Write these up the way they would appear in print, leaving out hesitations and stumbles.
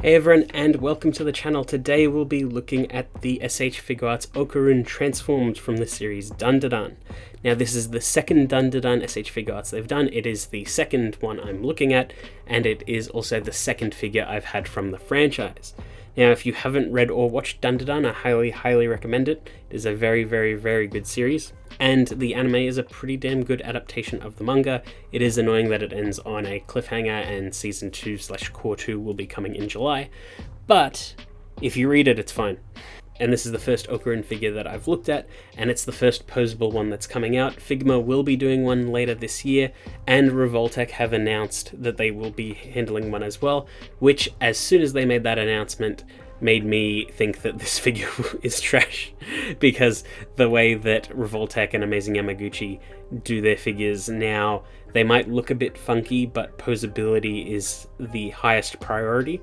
Hey everyone, and welcome to the channel. Today we'll be looking at the S.H.Figuarts Okarun transformed from the series Dun Da Dun. Now this is the second Dun Da Dun S.H.Figuarts they've done. It is the second one I'm looking at, and it is also the second figure I've had from the franchise. Now if you haven't read or watched Dun Da Dun, I highly recommend it. It is a very good series, and the anime is a pretty damn good adaptation of the manga. It is annoying that it ends on a cliffhanger, and season 2/core 2 will be coming in July, but if you read it, it's fine. And this is the first Okarun figure that I've looked at, and it's the first posable one that's coming out. Figma will be doing one later this year, and Revoltech have announced that they will be handling one as well, which, as soon as they made that announcement, made me think that this figure is trash, because the way that Revoltech and Amazing Yamaguchi do their figures now, they might look a bit funky, but posability is the highest priority.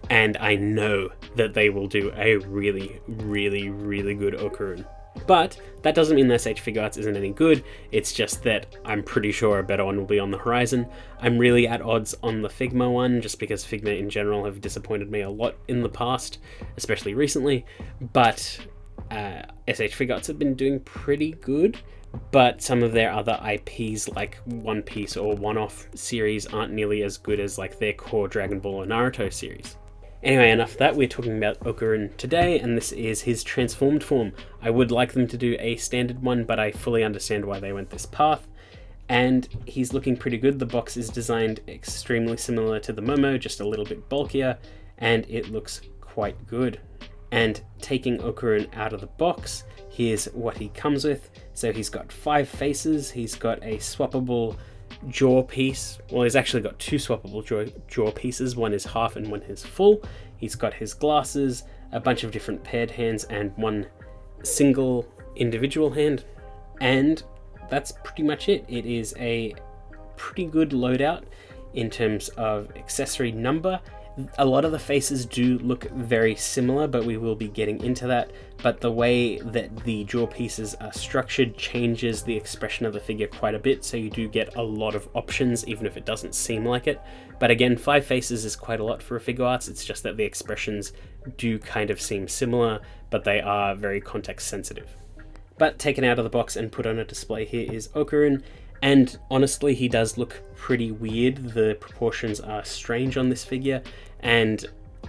And I know that they will do a really good Okarun. But that doesn't mean that S.H.Figuarts isn't any good, it's just that I'm pretty sure a better one will be on the horizon. I'm really at odds on the Figma one, just because Figma in general have disappointed me a lot in the past, especially recently, but S.H.Figuarts have been doing pretty good. But some of their other IPs, like One Piece or one-off series, aren't nearly as good as like their core Dragon Ball or Naruto series. Anyway, enough of that. We're talking about Okarun today, and this is his transformed form. I would like them to do a standard one, but I fully understand why they went this path. And he's looking pretty good. The box is designed extremely similar to the Momo, just a little bit bulkier, and it looks quite good. And taking Okarun out of the box, here's what he comes with. So he's got 5 faces, he's got a swappable jaw piece. Well, he's actually got 2 swappable jaw pieces. One is half and one is full. He's got his glasses, a bunch of different paired hands, and one single individual hand. And that's pretty much it. It is a pretty good loadout in terms of accessory number. A lot of the faces do look very similar, but we will be getting into that. But the way that the jaw pieces are structured changes the expression of the figure quite a bit, so you do get a lot of options, even if it doesn't seem like it. But again, 5 faces is quite a lot for a Figuarts. It's just that the expressions do kind of seem similar, but they are very context sensitive. But taken out of the box and put on a display here is Okarun. And honestly, he does look pretty weird. The proportions are strange on this figure, and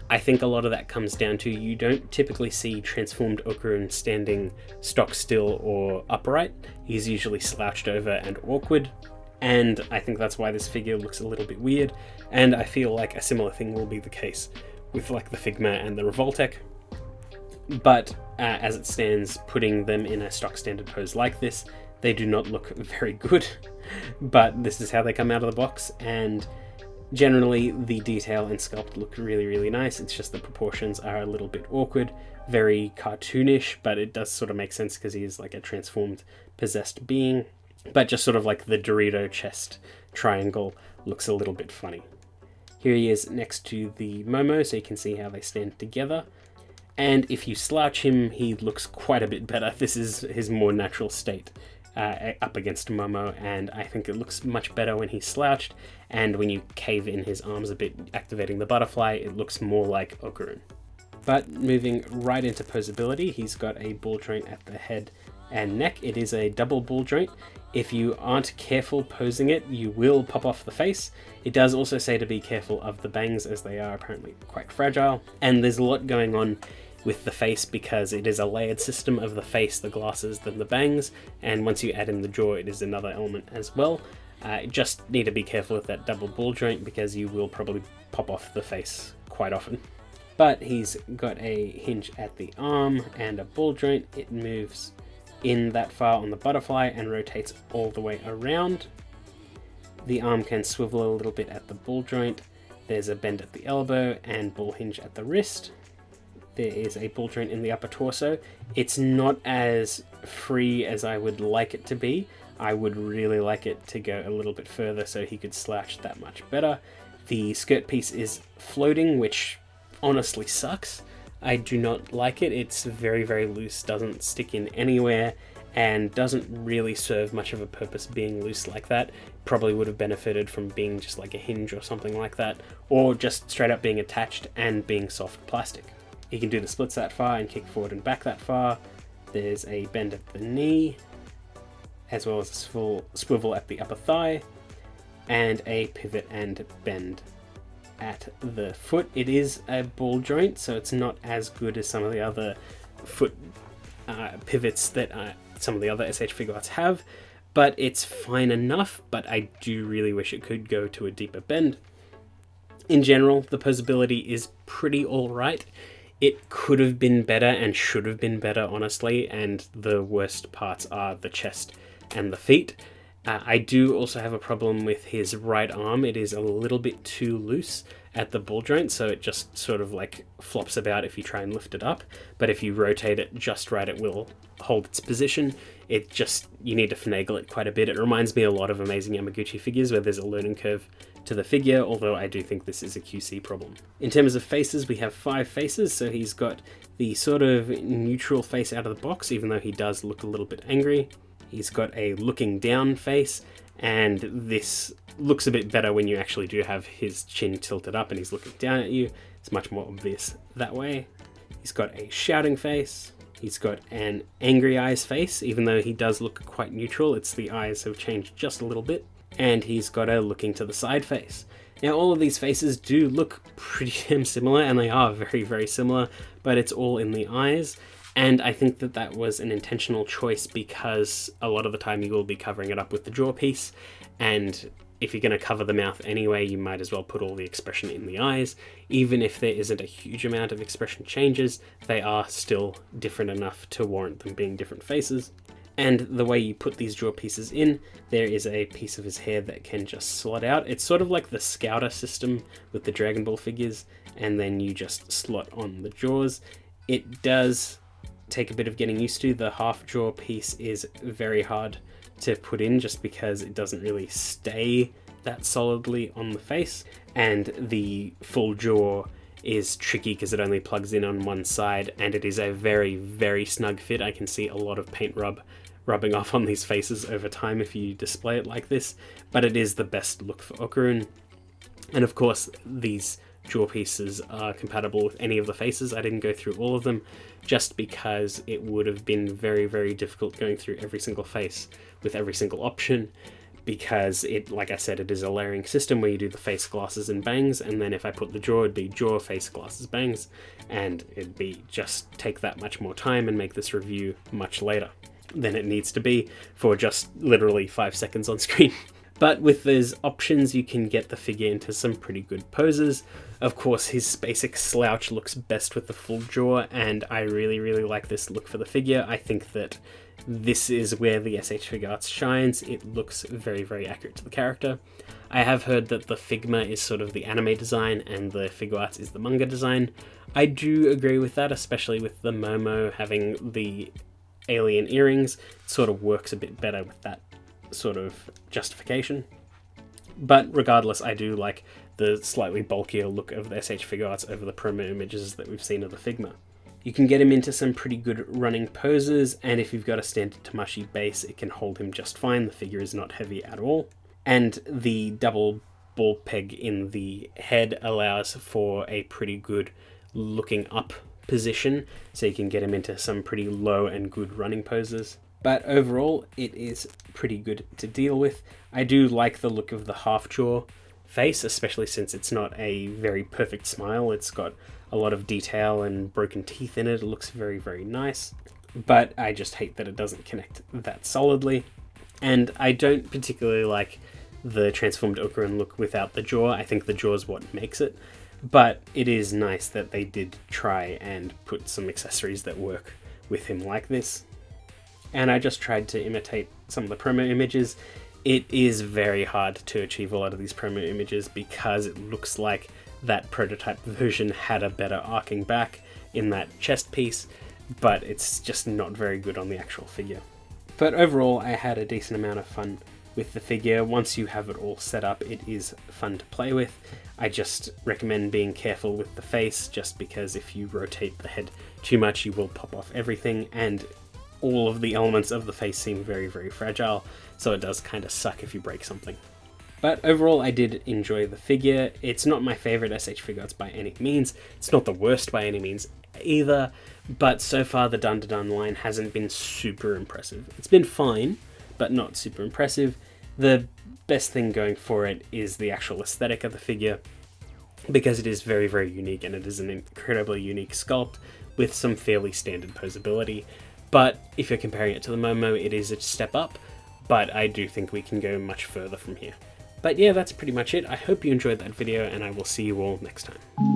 I think a lot of that comes down to you don't typically see transformed Okarun standing stock still or upright. He's usually slouched over and awkward, and I think that's why this figure looks a little bit weird, and I feel like a similar thing will be the case with like the Figma and the Revoltech. But as it stands, putting them in a stock standard pose like this, they do not look very good, but this is how they come out of the box, and generally the detail and sculpt look really nice. It's just the proportions are a little bit awkward, very cartoonish, but it does sort of make sense because he is like a transformed, possessed being. But just sort of like the Dorito chest triangle looks a little bit funny. Here he is next to the Momo, so you can see how they stand together. And if you slouch him, he looks quite a bit better. This is his more natural state. Up against Momo, and I think it looks much better when he's slouched, and when you cave in his arms a bit, activating the butterfly, it looks more like Okarun. But moving right into posability, he's got a ball joint at the head and neck. It is a double ball joint. If you aren't careful posing it, you will pop off the face. It does also say to be careful of the bangs, as they are apparently quite fragile, and there's a lot going on with the face because it is a layered system of the face, the glasses, then the bangs, and once you add in the jaw, it is another element as well. You just need to be careful with that double ball joint because you will probably pop off the face quite often. But he's got a hinge at the arm and a ball joint. It moves in that far on the butterfly and rotates all the way around. The arm can swivel a little bit at the ball joint. There's a bend at the elbow and ball hinge at the wrist. There is a ball joint in the upper torso. It's not as free as I would like it to be. I would really like it to go a little bit further so he could slouch that much better. The skirt piece is floating, which honestly sucks. I do not like it. It's very loose, doesn't stick in anywhere, and doesn't really serve much of a purpose being loose like that. Probably would have benefited from being just like a hinge or something like that, or just straight up being attached and being soft plastic. You can do the splits that far and kick forward and back that far. There's a bend at the knee, as well as a swivel at the upper thigh, and a pivot and bend at the foot. It is a ball joint, so it's not as good as some of the other foot pivots that some of the other S.H.Figuarts have, but it's fine enough. But I do really wish it could go to a deeper bend. In general, the posability is pretty alright. It could have been better and should have been better, honestly, and the worst parts are the chest and the feet. I do also have a problem with his right arm. It is a little bit too loose at the ball joint, so it just sort of like flops about if you try and lift it up. But if you rotate it just right, it will hold its position. It just, you need to finagle it quite a bit. It reminds me a lot of Amazing Yamaguchi figures where there's a learning curve to the figure, although I do think this is a QC problem. In terms of faces, we have 5 faces, so he's got the sort of neutral face out of the box, even though he does look a little bit angry. He's got a looking down face, and this looks a bit better when you actually do have his chin tilted up and he's looking down at you. It's much more obvious that way. He's got a shouting face. He's got an angry eyes face, even though he does look quite neutral. It's the eyes have changed just a little bit. And he's got a looking to the side face. Now, all of these faces do look pretty damn similar, and they are very, very similar, but it's all in the eyes. And I think that that was an intentional choice because a lot of the time you will be covering it up with the jaw piece, and if you're going to cover the mouth anyway, you might as well put all the expression in the eyes. Even if there isn't a huge amount of expression changes, they are still different enough to warrant them being different faces. And the way you put these jaw pieces in, there is a piece of his hair that can just slot out. It's sort of like the Scouter system with the Dragon Ball figures, and then you just slot on the jaws. It does take a bit of getting used to. The half jaw piece is very hard to put in just because it doesn't really stay that solidly on the face, and the full jaw is tricky because it only plugs in on one side, and it is a very, very snug fit. I can see a lot of paint rubbing off on these faces over time if you display it like this, but it is the best look for Okarun. And of course, these jaw pieces are compatible with any of the faces. I didn't go through all of them just because it would have been very, very difficult going through every single face with every single option, because it, like I said, it is a layering system where you do the face, glasses, and bangs, and then if I put the jaw, it'd be jaw, face, glasses, bangs, and it'd be just take that much more time and make this review much later than it needs to be for just literally 5 seconds on screen. But with those options, you can get the figure into some pretty good poses. Of course, his basic slouch looks best with the full jaw, and I really, really like this look for the figure. I think that this is where the S.H.Figuarts shines. It looks very, very accurate to the character. I have heard that the Figma is sort of the anime design and the Figuarts is the manga design. I do agree with that, especially with the Momo having the alien earrings. It sort of works a bit better with that sort of justification. But regardless, I do like the slightly bulkier look of the S.H.Figuarts over the promo images that we've seen of the Figma. You can get him into some pretty good running poses, and if you've got a standard Tamashii base, it can hold him just fine. The figure is not heavy at all. And the double ball peg in the head allows for a pretty good looking up position, so you can get him into some pretty low and good running poses. But overall, it is pretty good to deal with. I do like the look of the half jaw face, especially since it's not a very perfect smile. It's got a lot of detail and broken teeth in it. It looks very, very nice. But I just hate that it doesn't connect that solidly. And I don't particularly like the transformed Okarun look without the jaw. I think the jaw is what makes it. But it is nice that they did try and put some accessories that work with him like this. And I just tried to imitate some of the promo images. It is very hard to achieve a lot of these promo images because it looks like that prototype version had a better arcing back in that chest piece, but it's just not very good on the actual figure. But overall, I had a decent amount of fun with the figure. Once you have it all set up, it is fun to play with. I just recommend being careful with the face, just because if you rotate the head too much, you will pop off everything, and all of the elements of the face seem very, very fragile, so it does kind of suck if you break something. But overall, I did enjoy the figure. It's not my favourite S.H.Figuarts by any means. It's not the worst by any means either, but so far the Dun Dun Dun line hasn't been super impressive. It's been fine, but not super impressive. The best thing going for it is the actual aesthetic of the figure, because it is very, very unique, and it is an incredibly unique sculpt with some fairly standard posability. But if you're comparing it to the Momo, it is a step up, but I do think we can go much further from here. But yeah, that's pretty much it. I hope you enjoyed that video, and I will see you all next time.